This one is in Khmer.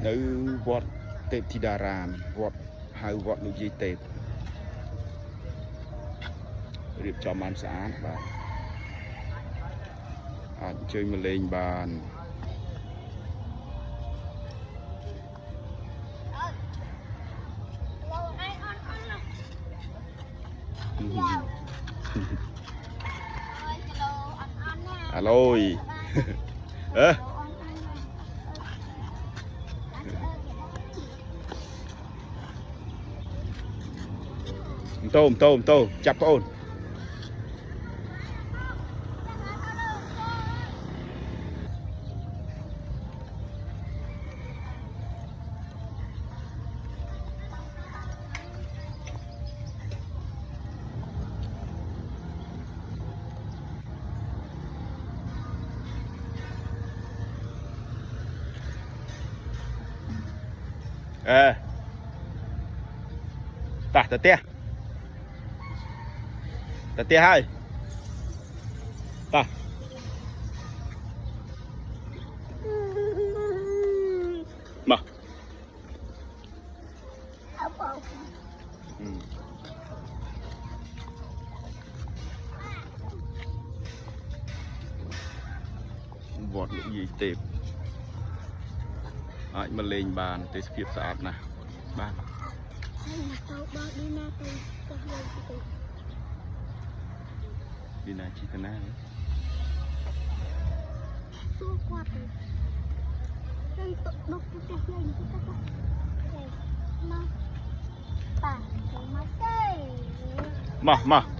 នៅវត្តទេពធីតារាមវត្តហៅវត្តលោកយាយទេពរៀបចំបានស្អាតបាទអាចអញ្ជើញមកលេងបានអាឡូយអឺតូមចាប់ប្អូនតាទៅផ្ទះហើយតាមកវត្តលោកយាយទេពអាចមកលេងបានទេសភាពស្អាតណាស់បាទពីណាជីតាណាសួរគាត់ទៅដុកទៅផ្ទះលេងទៅមកតាទៅមកទេមក